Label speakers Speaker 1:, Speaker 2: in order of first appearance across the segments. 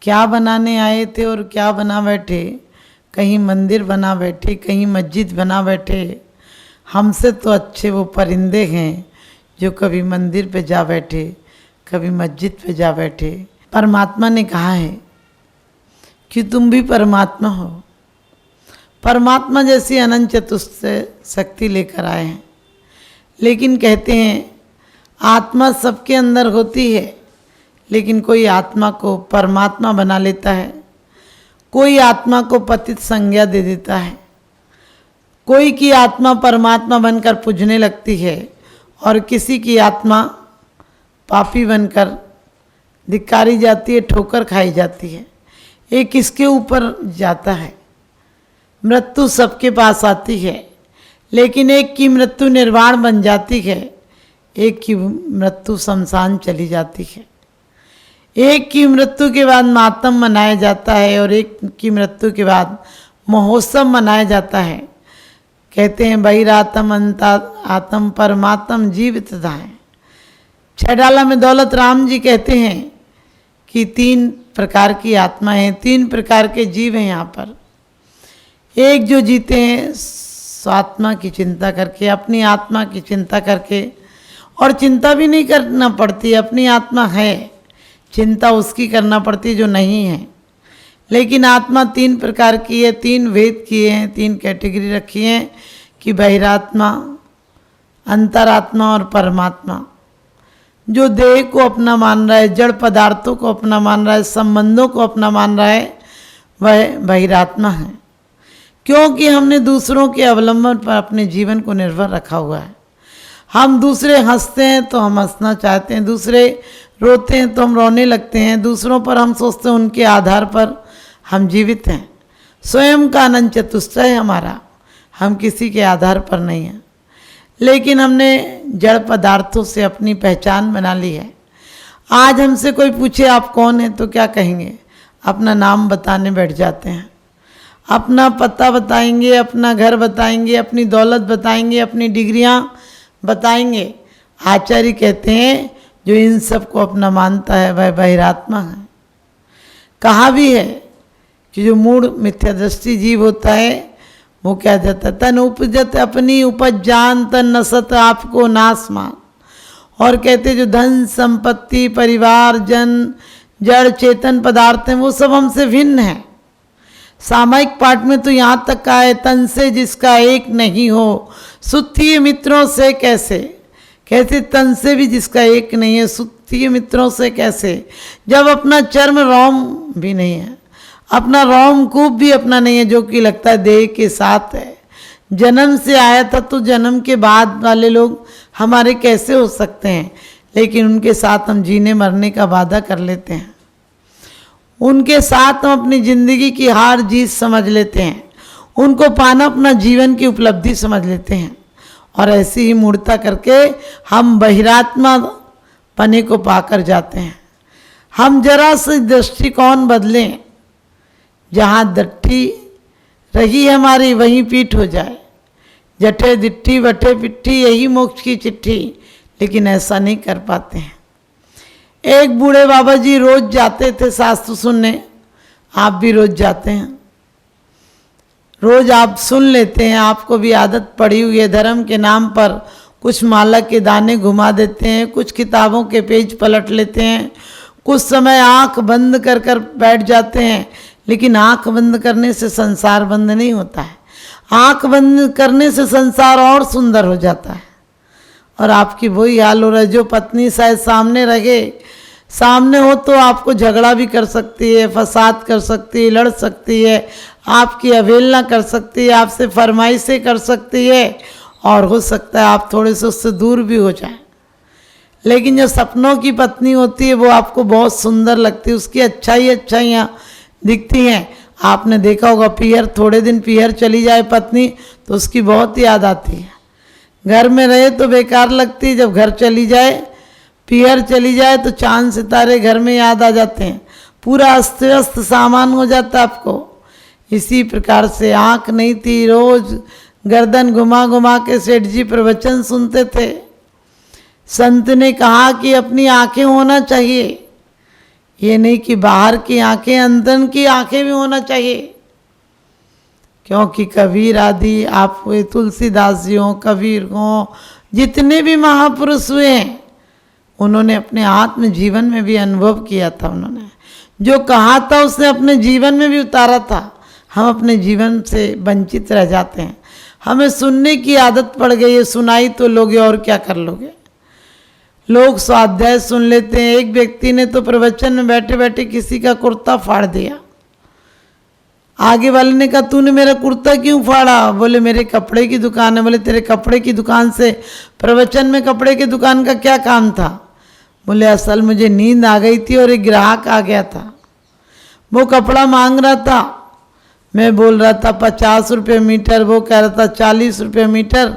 Speaker 1: क्या बनाने आए थे और क्या बना बैठे। कहीं मंदिर बना बैठे, कहीं मस्जिद बना बैठे। हमसे तो अच्छे वो परिंदे हैं जो कभी मंदिर पे जा बैठे, कभी मस्जिद पे जा बैठे। परमात्मा ने कहा है कि तुम भी परमात्मा हो। परमात्मा जैसी अनंत चतुष्ट शक्ति लेकर आए हैं। लेकिन कहते हैं आत्मा सबके अंदर होती है, लेकिन कोई आत्मा को परमात्मा बना लेता है, कोई आत्मा को पतित संज्ञा दे देता है, कोई की आत्मा परमात्मा बनकर पूजने लगती है और किसी की आत्मा पापी बनकर धिक्कारी जाती है, ठोकर खाई जाती है। ये किसके ऊपर जाता है? मृत्यु सबके पास आती है, लेकिन एक की मृत्यु निर्वाण बन जाती है, एक की मृत्यु शमशान चली जाती है। एक की मृत्यु के बाद मातम मनाया जाता है और एक की मृत्यु के बाद महोत्सव मनाया जाता है। कहते हैं बहिरातम अंता आत्म परमात्म जीवित है। छडाला में दौलत राम जी कहते हैं कि 3 प्रकार की आत्मा हैं, 3 प्रकार के जीव हैं यहाँ पर। एक जो जीते हैं स्वात्मा की चिंता करके, अपनी आत्मा की चिंता करके, और चिंता भी नहीं करना पड़ती, अपनी आत्मा है, चिंता उसकी करना पड़ती जो नहीं है। लेकिन आत्मा 3 प्रकार की है, 3 भेद किए हैं, 3 कैटेगरी रखी हैं कि बहिरात्मा, अंतरात्मा और परमात्मा। जो देह को अपना मान रहा है, जड़ पदार्थों को अपना मान रहा है, संबंधों को अपना मान रहा है, वह बहिरात्मा है। क्योंकि हमने दूसरों के अवलंबन पर अपने जीवन को निर्भर रखा हुआ है। हम दूसरे हंसते हैं तो हम हंसना चाहते हैं, दूसरे रोते हैं तो हम रोने लगते हैं, दूसरों पर हम सोचते हैं, उनके आधार पर हम जीवित हैं। स्वयं का अनंत चतुष्ट है हमारा, हम किसी के आधार पर नहीं हैं। लेकिन हमने जड़ पदार्थों से अपनी पहचान बना ली है। आज हमसे कोई पूछे आप कौन हैं तो क्या कहेंगे? अपना नाम बताने बैठ जाते हैं, अपना पता बताएंगे, अपना घर बताएंगे, अपनी दौलत बताएंगे, अपनी डिग्रियां बताएंगे। आचार्य कहते हैं जो इन सबको अपना मानता है वह बहिरात्मा है। कहा भी है कि जो मूढ़ मिथ्या दृष्टि जीव होता है वो क्या जाता है, तन उपजत अपनी उपज जान तन नसत आपको नाश मान। और कहते जो धन संपत्ति परिवार जन जड़ चेतन पदार्थ हैं वो सब हमसे भिन्न है। सामायिक पाठ में तो यहाँ तक का है तन से जिसका एक नहीं हो सुत्थीय मित्रों से कैसे। कैसे तन से भी जिसका एक नहीं है सुत्थीय मित्रों से कैसे, जब अपना चर्म रोम भी नहीं है, अपना रोम कूप भी अपना नहीं है, जो कि लगता है देह के साथ है। जन्म से आया था तो जन्म के बाद वाले लोग हमारे कैसे हो सकते हैं? लेकिन उनके साथ हम जीने मरने का वादा कर लेते हैं, उनके साथ हम अपनी जिंदगी की हार जीत समझ लेते हैं, उनको पाना अपना जीवन की उपलब्धि समझ लेते हैं। और ऐसी ही मूर्ता करके हम बहिरात्मा पने को पाकर जाते हैं। हम जरा से दृष्टिकोण बदलें, जहाँ दट्ठी रही हमारी वहीं पीठ हो जाए। जठे दिट्ठी बठे पिट्ठी यही मोक्ष की चिट्ठी। लेकिन ऐसा नहीं कर पाते हैं। एक बूढ़े बाबा जी रोज जाते थे शास्त्र सुनने, आप भी रोज जाते हैं, रोज आप सुन लेते हैं, आपको भी आदत पड़ी हुई है। धर्म के नाम पर कुछ माला के दाने घुमा देते हैं, कुछ किताबों के पेज पलट लेते हैं, कुछ समय आंख बंद कर कर बैठ जाते हैं। लेकिन आंख बंद करने से संसार बंद नहीं होता है, आंख बंद करने से संसार और सुंदर हो जाता है। और आपकी वही हाल हो रहा है। जो पत्नी शायद सामने रहे, सामने हो तो आपको झगड़ा भी कर सकती है, फसाद कर सकती है, लड़ सकती है, आपकी अवहेलना कर सकती है, आपसे फरमाइशें कर सकती है, और हो सकता है आप थोड़े से उससे दूर भी हो जाए। लेकिन जो सपनों की पत्नी होती है वो आपको बहुत सुंदर लगती है, उसकी अच्छाइयाँ दिखती हैं। आपने देखा होगा पीहर, थोड़े दिन पीहर चली जाए पत्नी तो उसकी बहुत याद आती है। घर में रहे तो बेकार लगती है, जब घर चली जाए, पीहर चली जाए तो चांद सितारे घर में याद आ जाते हैं, पूरा अस्त व्यस्त सामान हो जाता है आपको। इसी प्रकार से आँख नहीं थी, रोज गर्दन घुमा घुमा के सेठ जी प्रवचन सुनते थे। संत ने कहा कि अपनी आंखें होना चाहिए, ये नहीं कि बाहर की आंखें, अंदर की आंखें भी होना चाहिए। क्योंकि कबीर आदि, आप तुलसीदास जी हों, कबीर हों, जितने भी महापुरुष हुए हैं, उन्होंने अपने आत्म जीवन में भी अनुभव किया था। उन्होंने जो कहा था उसने अपने जीवन में भी उतारा था। हम अपने जीवन से वंचित रह जाते हैं। हमें सुनने की आदत पड़ गई है, सुनाई तो लोगे और क्या कर लोगे। लोग स्वाध्याय सुन लेते हैं। एक व्यक्ति ने तो प्रवचन में बैठे बैठे किसी का कुर्ता फाड़ दिया। आगे वाले ने कहा तूने मेरा कुर्ता क्यों फाड़ा? बोले मेरे कपड़े की दुकान है। बोले तेरे कपड़े की दुकान से प्रवचन में कपड़े की दुकान का क्या काम था? बोले असल मुझे नींद आ गई थी और एक ग्राहक आ गया था, वो कपड़ा मांग रहा था। मैं बोल रहा था 50 रुपये मीटर, वो कह रहा था 40 रुपये मीटर।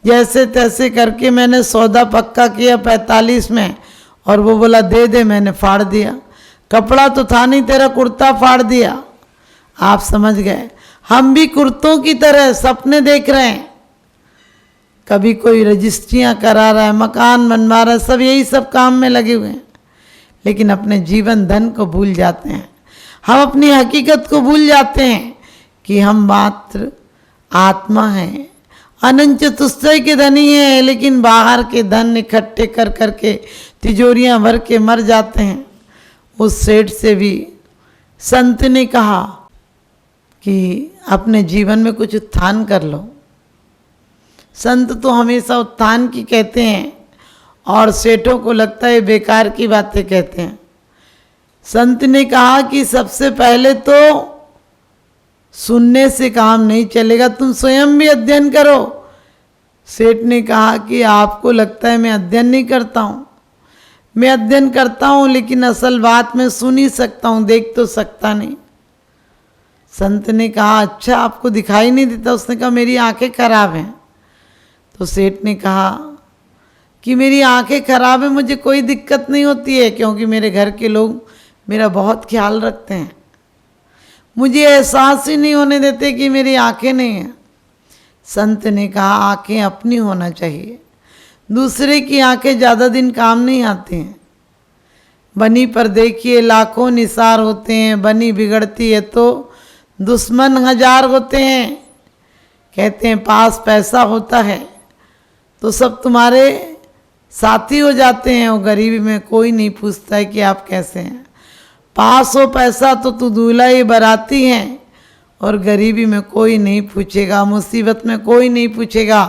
Speaker 1: जैसे तैसे करके मैंने सौदा पक्का किया 45 में, और वो बोला दे दे। मैंने फाड़ दिया। कपड़ा तो था नहीं, तेरा कुर्ता फाड़ दिया। आप समझ गए। हम भी कुर्तों की तरह सपने देख रहे हैं। कभी कोई रजिस्ट्रियाँ करा रहा है, मकान बनवा रहा है, सब यही सब काम में लगे हुए हैं, लेकिन अपने जीवन धन को भूल जाते हैं। हम अपनी हकीकत को भूल जाते हैं कि हम मात्र आत्मा हैं। अनंत चतुष्टय के धनी हैं, लेकिन बाहर के धन इकट्ठे कर करके तिजोरियां भर के मर जाते हैं। उस सेठ से भी संत ने कहा कि अपने जीवन में कुछ उत्थान कर लो। संत तो हमेशा उत्थान की कहते हैं और सेठों को लगता है बेकार की बातें कहते हैं। संत ने कहा कि सबसे पहले तो सुनने से काम नहीं चलेगा, तुम स्वयं भी अध्ययन करो। सेठ ने कहा कि आपको लगता है मैं अध्ययन नहीं करता हूँ। मैं अध्ययन करता हूँ, लेकिन असल बात मैं सुन ही सकता हूँ, देख तो सकता नहीं। संत ने कहा अच्छा आपको दिखाई नहीं देता? उसने कहा मेरी आंखें खराब हैं। तो सेठ ने कहा कि मेरी आंखें खराब है, मुझे कोई दिक्कत नहीं होती है, क्योंकि मेरे घर के लोग मेरा बहुत ख्याल रखते हैं। मुझे एहसास ही नहीं होने देते कि मेरी आंखें नहीं हैं। संत ने कहा आंखें अपनी होना चाहिए, दूसरे की आंखें ज़्यादा दिन काम नहीं आती हैं। बनी पर देखिए लाखों निसार होते हैं, बनी बिगड़ती है तो दुश्मन 1000 होते हैं। कहते हैं पास पैसा होता है तो सब तुम्हारे साथी हो जाते हैं, और गरीबी में कोई नहीं पूछता है कि आप कैसे हैं। पास हो पैसा तो तू दूल्हा ही बाराती है, और गरीबी में कोई नहीं पूछेगा, मुसीबत में कोई नहीं पूछेगा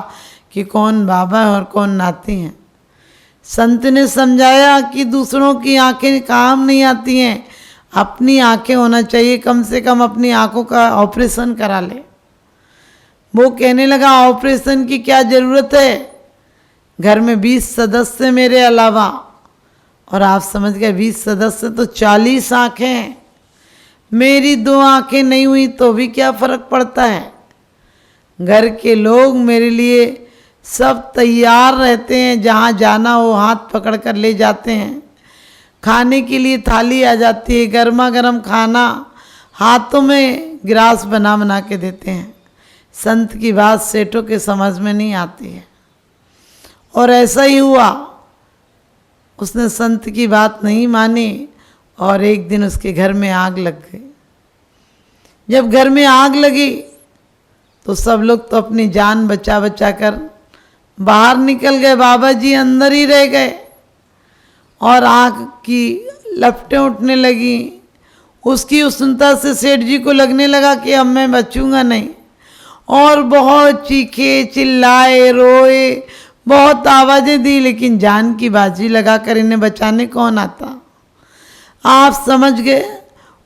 Speaker 1: कि कौन बाबा है और कौन नाती हैं। संत ने समझाया कि दूसरों की आंखें काम नहीं आती हैं, अपनी आंखें होना चाहिए। कम से कम अपनी आंखों का ऑपरेशन करा ले। वो कहने लगा ऑपरेशन की क्या ज़रूरत है, घर में 20 सदस्य मेरे अलावा, और आप समझ गए 20 सदस्य तो 40 आँखें हैं। मेरी 2 आँखें नहीं हुई तो भी क्या फ़र्क पड़ता है। घर के लोग मेरे लिए सब तैयार रहते हैं, जहाँ जाना हो हाथ पकड़ कर ले जाते हैं। खाने के लिए थाली आ जाती है, गर्मा गर्म खाना हाथों में गिलास बना बना के देते हैं। संत की बात सेठों के समझ में नहीं आती है, और ऐसा ही हुआ। उसने संत की बात नहीं मानी और एक दिन उसके घर में आग लग गई। जब घर में आग लगी तो सब लोग तो अपनी जान बचा बचा कर बाहर निकल गए, बाबा जी अंदर ही रह गए, और आग की लपटें उठने लगी। उसकी उष्णता से सेठ जी को लगने लगा कि अब मैं बचूंगा नहीं, और बहुत चीखे, चिल्लाए, रोए, बहुत आवाज़ें दी, लेकिन जान की बाजी लगाकर इन्हें बचाने कौन आता। आप समझ गए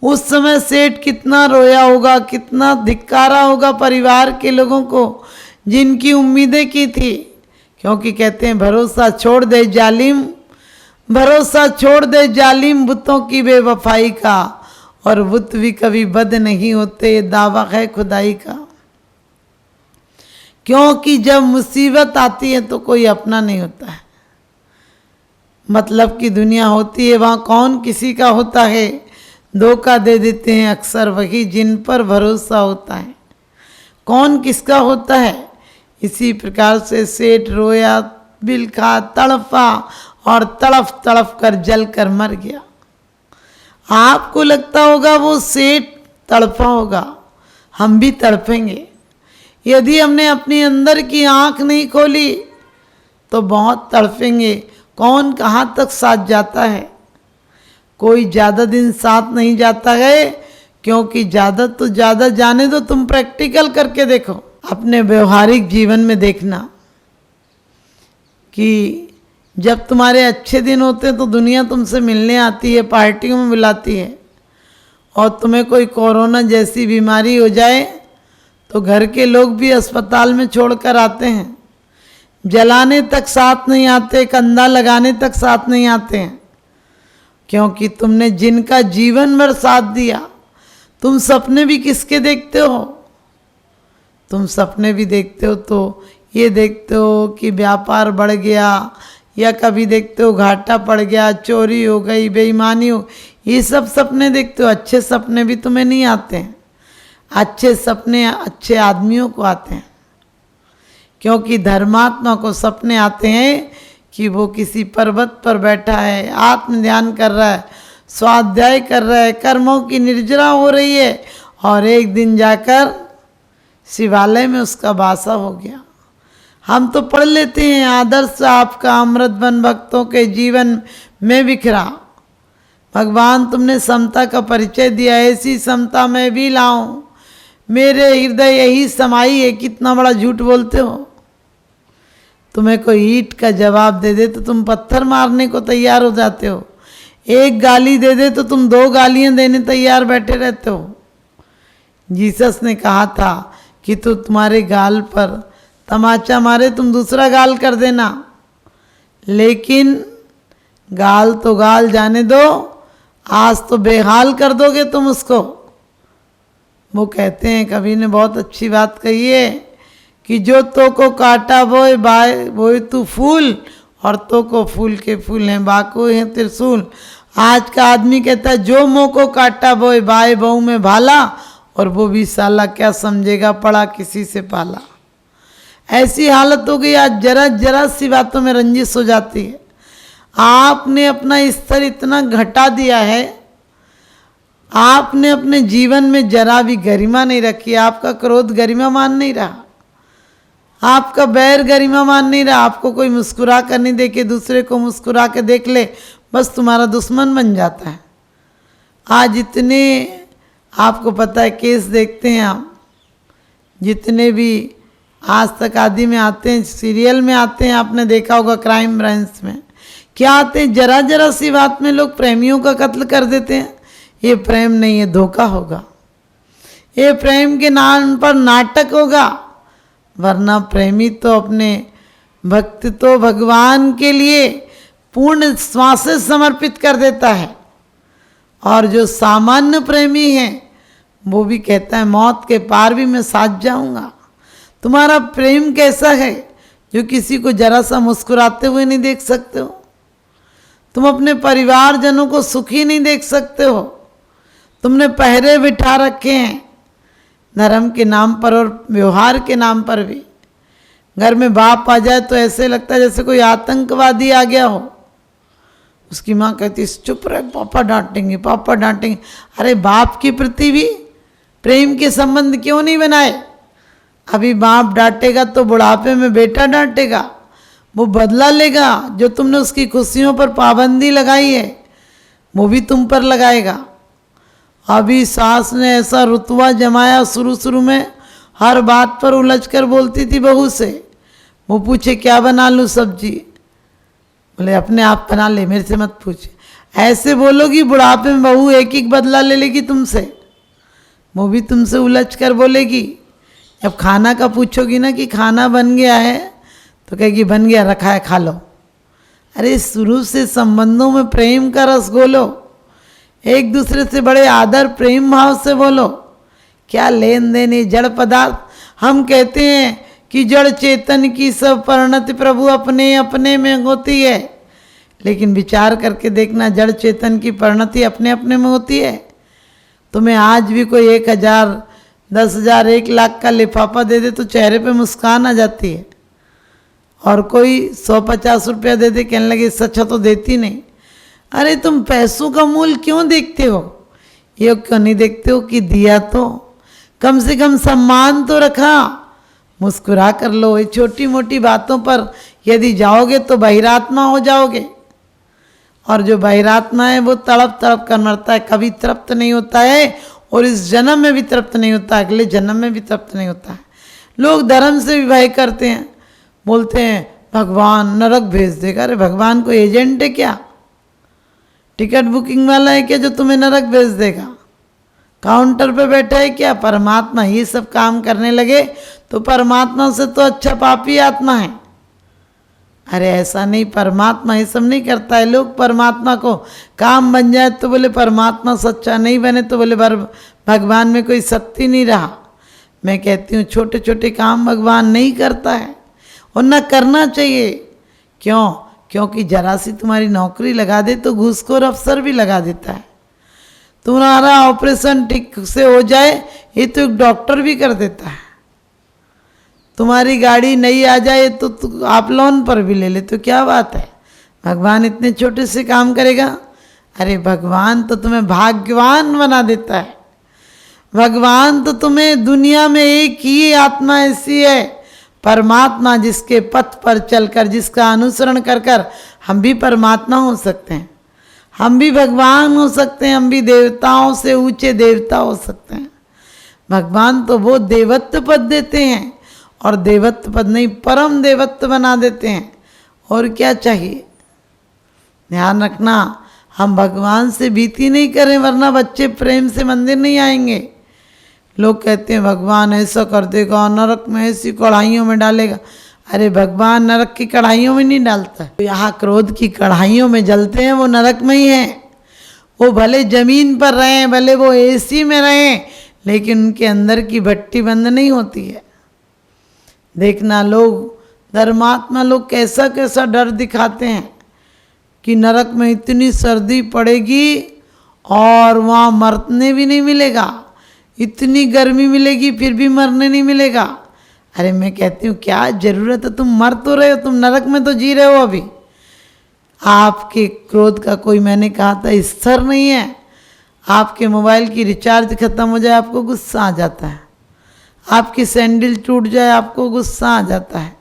Speaker 1: उस समय सेठ कितना रोया होगा, कितना धिक्कारा होगा परिवार के लोगों को जिनकी उम्मीदें की थी। क्योंकि कहते हैं भरोसा छोड़ दे जालिम, भरोसा छोड़ दे जालिम बुतों की बेवफाई का, और बुत भी कभी बद नहीं होते, दावा है खुदाई का। क्योंकि जब मुसीबत आती है तो कोई अपना नहीं होता है। मतलब की दुनिया होती है, वहाँ कौन किसी का होता है। धोखा दे देते हैं अक्सर वही जिन पर भरोसा होता है। कौन किसका होता है। इसी प्रकार से सेठ रोया, बिलखा, तड़पा, और तड़फ तड़फ कर जल कर मर गया। आपको लगता होगा वो सेठ तड़पा होगा, हम भी तड़पेंगे। यदि हमने अपनी अंदर की आंख नहीं खोली तो बहुत तड़पेंगे। कौन कहाँ तक साथ जाता है? कोई ज़्यादा दिन साथ नहीं जाता है, क्योंकि ज़्यादा तो ज़्यादा जाने दो। तुम प्रैक्टिकल करके देखो, अपने व्यवहारिक जीवन में देखना कि जब तुम्हारे अच्छे दिन होते हैं तो दुनिया तुमसे मिलने आती है, पार्टियों में बुलाती है, और तुम्हें कोई कोरोना जैसी बीमारी हो जाए तो घर के लोग भी अस्पताल में छोड़कर आते हैं। जलाने तक साथ नहीं आते, कंधा लगाने तक साथ नहीं आते हैं, क्योंकि तुमने जिनका जीवन भर साथ दिया। तुम सपने भी किसके देखते हो? तुम सपने भी देखते हो तो ये देखते हो कि व्यापार बढ़ गया, या कभी देखते हो घाटा पड़ गया, चोरी हो गई, बेईमानी हो, ये सब सपने देखते हो। अच्छे सपने भी तुम्हें नहीं आते हैं। अच्छे सपने अच्छे आदमियों को आते हैं, क्योंकि धर्मात्मा को सपने आते हैं कि वो किसी पर्वत पर बैठा है, आत्म ध्यान कर रहा है, स्वाध्याय कर रहा है, कर्मों की निर्जरा हो रही है, और एक दिन जाकर शिवालय में उसका वासा हो गया। हम तो पढ़ लेते हैं आदर्श आपका अमृत बन भक्तों के जीवन में बिखरा। भगवान तुमने समता का परिचय दिया, ऐसी समता मैं भी लाऊं, मेरे हृदय यही समाई है। कितना बड़ा झूठ बोलते हो। तुम्हें कोई ईंट का जवाब दे दे तो तुम पत्थर मारने को तैयार हो जाते हो। एक गाली दे दे तो तुम 2 गालियां देने तैयार बैठे रहते हो। जीसस ने कहा था कि तो तुम्हारे गाल पर तमाचा मारे तुम दूसरा गाल कर देना, लेकिन गाल तो गाल जाने दो, आज तो बेहाल कर दोगे तुम उसको। वो कहते हैं, कवि ने बहुत अच्छी बात कही है कि जो तो को काटा बोए बाय बोए तू फूल, और तो को फूल के फूल हैं बाको हैं त्रिशूल। आज का आदमी कहता है जो मुँह को काटा बोए बाय बहू में भाला, और वो भी साला क्या समझेगा पड़ा किसी से पाला। ऐसी हालत हो गई आज, जरा जरा सी बातों में रंजिश हो जाती है। आपने अपना स्तर इतना घटा दिया है, आपने अपने जीवन में जरा भी गरिमा नहीं रखी। आपका क्रोध गरिमामान नहीं रहा, आपका बैर गरिमामान नहीं रहा। आपको कोई मुस्कुरा कर नहीं देखे, दूसरे को मुस्कुरा के देख ले, बस तुम्हारा दुश्मन बन जाता है। आज इतने आपको पता है केस देखते हैं आप, जितने भी आज तक आदि में आते हैं, सीरियल में आते हैं, आपने देखा होगा क्राइम ब्रांच में क्या आते हैं, जरा जरा सी बात में लोग प्रेमियों का कत्ल कर देते हैं। ये प्रेम नहीं है, धोखा होगा। ये प्रेम के नाम पर नाटक होगा, वरना प्रेमी तो अपने भक्त तो भगवान के लिए पूर्ण श्वास समर्पित कर देता है। और जो सामान्य प्रेमी है वो भी कहता है मौत के पार भी मैं साथ जाऊंगा। तुम्हारा प्रेम कैसा है जो किसी को जरा सा मुस्कुराते हुए नहीं देख सकते हो? तुम अपने परिवारजनों को सुखी नहीं देख सकते हो। तुमने पहरे बिठा रखे हैं धर्म के नाम पर और व्यवहार के नाम पर भी। घर में बाप आ जाए तो ऐसे लगता है जैसे कोई आतंकवादी आ गया हो। उसकी माँ कहती चुप रहे, पापा डांटेंगे, पापा डांटेंगे। अरे बाप के प्रति भी प्रेम के संबंध क्यों नहीं बनाए? अभी बाप डांटेगा तो बुढ़ापे में बेटा डांटेगा, वो बदला लेगा। जो तुमने उसकी खुशियों पर पाबंदी लगाई है वो भी तुम पर लगाएगा। अभी सास ने ऐसा रुतबा जमाया, शुरू शुरू में हर बात पर उलझ कर बोलती थी बहू से। वो पूछे क्या बना लूँ सब्जी, बोले अपने आप बना ले, मेरे से मत पूछ। ऐसे बोलोगी बुढ़ापे में बहू एक एक बदला ले लेगी तुमसे, वो भी तुमसे उलझ कर बोलेगी। जब खाना का पूछोगी ना कि खाना बन गया है तो कहेगी बन गया, रखा है खा लो। अरे शुरू से संबंधों में प्रेम का रस घोलो, एक दूसरे से बड़े आदर प्रेम भाव से बोलो। क्या लेन देन है जड़ पदार्थ। हम कहते हैं कि जड़ चेतन की सब परिणति प्रभु अपने अपने में होती है, लेकिन विचार करके देखना जड़ चेतन की परिणति अपने अपने में होती है। तुम्हें आज भी कोई 1000, 10,000, 1 लाख का लिफाफा दे दे तो चेहरे पे मुस्कान आ जाती है, और कोई 150 रुपया दे दे कहने लगे सच तो देती नहीं। अरे तुम पैसों का मूल क्यों देखते हो? ये क्यों नहीं देखते हो कि दिया तो कम से कम सम्मान तो रखा, मुस्कुरा कर लो। ये छोटी मोटी बातों पर यदि जाओगे तो बहिरात्मा हो जाओगे, और जो बहिरात्मा है वो तड़प तड़प कर मरता है, कभी तृप्त नहीं होता है, और इस जन्म में भी तृप्त नहीं होता, अगले जन्म में भी तृप्त नहीं होता है। लोग धर्म से भी भय करते हैं, बोलते हैं भगवान नरक भेज देगा। अरे भगवान कोई एजेंट है क्या? टिकट बुकिंग वाला है क्या जो तुम्हें नरक भेज देगा? काउंटर पे बैठा है क्या? परमात्मा ये सब काम करने लगे तो परमात्मा से तो अच्छा पापी आत्मा है। अरे ऐसा नहीं, परमात्मा ये सब नहीं करता है। लोग परमात्मा को काम बन जाए तो बोले परमात्मा सच्चा, नहीं बने तो बोले भगवान में कोई शक्ति नहीं रहा। मैं कहती हूँ छोटे छोटे काम भगवान नहीं करता है, और न करना चाहिए। क्यों? क्योंकि जरा सी तुम्हारी नौकरी लगा दे तो घूसखोर अफसर भी लगा देता है। तुम्हारा ऑपरेशन ठीक से हो जाए ये तो एक डॉक्टर भी कर देता है। तुम्हारी गाड़ी नई आ जाए तो आप लोन पर भी ले ले तो क्या बात है, भगवान इतने छोटे से काम करेगा? अरे भगवान तो तुम्हें भाग्यवान बना देता है। भगवान तो तुम्हें, दुनिया में एक ही आत्मा ऐसी है परमात्मा, जिसके पथ पर चलकर, जिसका अनुसरण कर कर हम भी परमात्मा हो सकते हैं, हम भी भगवान हो सकते हैं, हम भी देवताओं से ऊंचे देवता हो सकते हैं। भगवान तो वो देवत्व पद देते हैं, और देवत्व पद नहीं परम देवत्व बना देते हैं। और क्या चाहिए? ध्यान रखना, हम भगवान से भीति नहीं करें, वरना बच्चे प्रेम से मंदिर नहीं आएंगे। लोग कहते हैं भगवान ऐसा कर देगा, नरक में ऐसी कढ़ाइयों में डालेगा। अरे भगवान नरक की कढ़ाइयों में नहीं डालता। यहाँ क्रोध की कढ़ाइयों में जलते हैं वो नरक में ही हैं। वो भले जमीन पर रहें, भले वो एसी में रहें, लेकिन उनके अंदर की भट्टी बंद नहीं होती है। देखना लोग, धर्मात्मा लोग कैसा कैसा डर दिखाते हैं कि नरक में इतनी सर्दी पड़ेगी और वहाँ मरने भी नहीं मिलेगा, इतनी गर्मी मिलेगी फिर भी मरने नहीं मिलेगा। अरे मैं कहती हूँ क्या जरूरत है, तुम मर तो रहे हो, तुम नरक में तो जी रहे हो अभी। आपके क्रोध का कोई, मैंने कहा था, स्तर नहीं है। आपके मोबाइल की रिचार्ज खत्म हो जाए आपको गुस्सा आ जाता है, आपकी सैंडल टूट जाए आपको गुस्सा आ जाता है,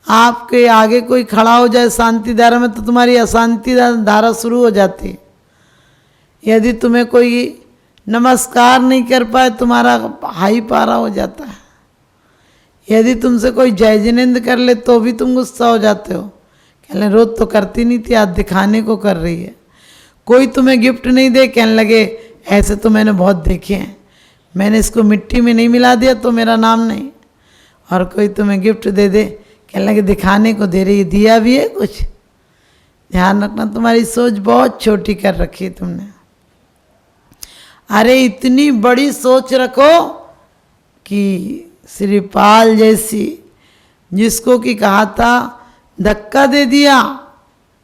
Speaker 1: आपके आगे कोई खड़ा हो जाए शांति धारा में तो तुम्हारी अशांति धारा शुरू हो जाती है। यदि तुम्हें कोई नमस्कार नहीं कर पाए तुम्हारा हाई पारा हो जाता है। यदि तुमसे कोई जय जिनेंद्र कर ले तो भी तुम गुस्सा हो जाते हो, कहने रोज तो करती नहीं थी, आज दिखाने को कर रही है। कोई तुम्हें गिफ्ट नहीं दे, कहने लगे ऐसे तो मैंने बहुत देखे हैं, मैंने इसको मिट्टी में नहीं मिला दिया तो मेरा नाम नहीं। और कोई तुम्हें गिफ्ट दे दे, कहने लगे दिखाने को दे रही है, दिया भी है कुछ। ध्यान रखना, तुम्हारी सोच बहुत छोटी कर रखी है तुमने। अरे इतनी बड़ी सोच रखो कि श्रीपाल जैसी, जिसको कि कहा था धक्का दे दिया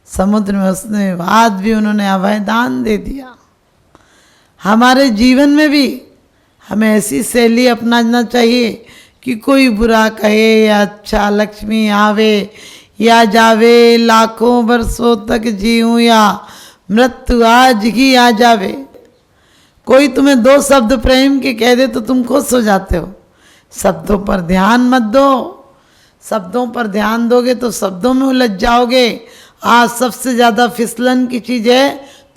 Speaker 1: समुद्र में, उसने बाद भी उन्होंने अभय दान दे दिया। हमारे जीवन में भी हमें ऐसी शैली अपनाना चाहिए कि कोई बुरा कहे या अच्छा, लक्ष्मी आवे या जावे, लाखों वर्षों तक जीऊँ या मृत्यु आज ही आ जावे। कोई तुम्हें दो शब्द प्रेम के कह दे तो तुम खुश हो जाते हो। शब्दों पर ध्यान मत दो, शब्दों पर ध्यान दोगे तो शब्दों में उलझ जाओगे। आज सबसे ज़्यादा फिसलन की चीज़ है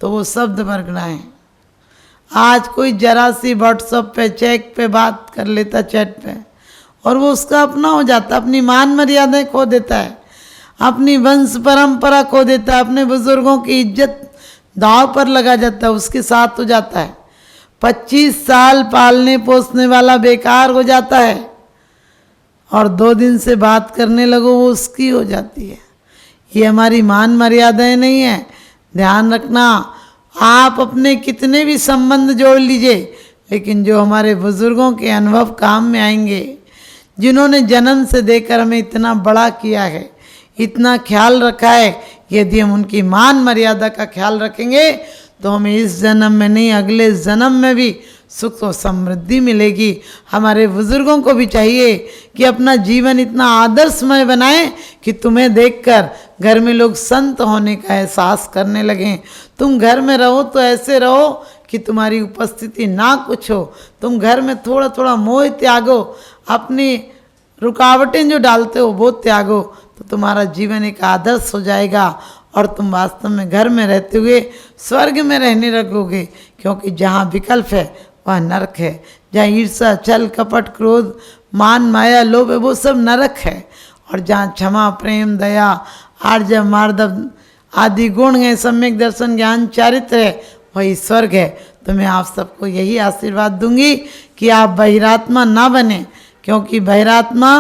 Speaker 1: तो वो शब्द बरगना है। आज कोई जरा सी व्हाट्सएप पे, चैट पे बात कर लेता, चैट पे, और वो उसका अपना हो जाता, अपनी मान मर्यादाएं खो देता है, अपनी वंश परंपरा खो देता है, अपने बुजुर्गों की इज्जत दांव पर लगा जाता है, उसके साथ हो जाता है। 25 साल पालने पोसने वाला बेकार हो जाता है, और 2 दिन से बात करने लगो वो उसकी हो जाती है। ये हमारी मान मर्यादाएं नहीं है। ध्यान रखना, आप अपने कितने भी संबंध जोड़ लीजिए, लेकिन जो हमारे बुजुर्गों के अनुभव काम में आएंगे, जिन्होंने जन्म से देकर हमें इतना बड़ा किया है, इतना ख्याल रखा है, यदि हम उनकी मान मर्यादा का ख्याल रखेंगे तो हमें इस जन्म में नहीं अगले जन्म में भी सुख और समृद्धि मिलेगी। हमारे बुजुर्गों को भी चाहिए कि अपना जीवन इतना आदर्शमय बनाएं कि तुम्हें देखकर घर में लोग संत होने का एहसास करने लगें। तुम घर में रहो तो ऐसे रहो कि तुम्हारी उपस्थिति ना कुछ हो। तुम घर में थोड़ा थोड़ा मोह त्यागो, अपनी रुकावटें जो डालते हो वो त्यागो, तो तुम्हारा जीवन एक आदर्श हो जाएगा और तुम वास्तव में घर में रहते हुए स्वर्ग में रहने लगोगे। क्योंकि जहाँ विकल्प है वहाँ नरक है। जहाँ ईर्ष्या, छल, कपट, क्रोध, मान, माया, लोभ है वो सब नरक है। और जहाँ क्षमा, प्रेम, दया, आर्जव, मार्दव आदि गुण हैं, सम्यक दर्शन, ज्ञान, चारित्र है, वही स्वर्ग है। तो मैं आप सबको यही आशीर्वाद दूंगी कि आप बहिरात्मा ना बने, क्योंकि बहिरात्मा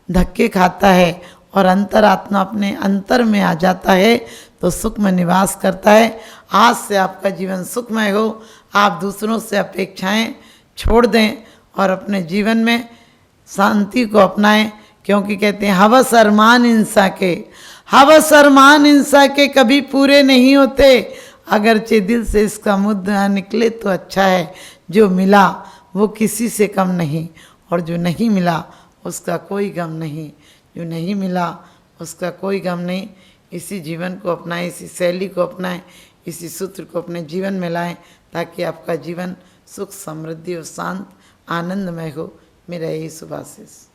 Speaker 1: धक्के खाता है और अंतरात्मा अपने अंतर में आ जाता है तो सुख में निवास करता है। आज से आपका जीवन सुखमय हो। आप दूसरों से अपेक्षाएं छोड़ दें और अपने जीवन में शांति को अपनाएं। क्योंकि कहते हैं हवस अरमान इंसान के, हवस अरमान इंसान के कभी पूरे नहीं होते। अगरचे दिल से इसका मुद्दा निकले तो अच्छा है। जो मिला वो किसी से कम नहीं और जो नहीं मिला उसका कोई गम नहीं। जो नहीं मिला उसका कोई गम नहीं। इसी जीवन को अपनाएं, इसी शैली को अपनाएं, इसी सूत्र को अपने जीवन में लाएं ताकि आपका जीवन सुख, समृद्धि और शांत, आनंदमय हो। मेरा यही शुभ आशीष।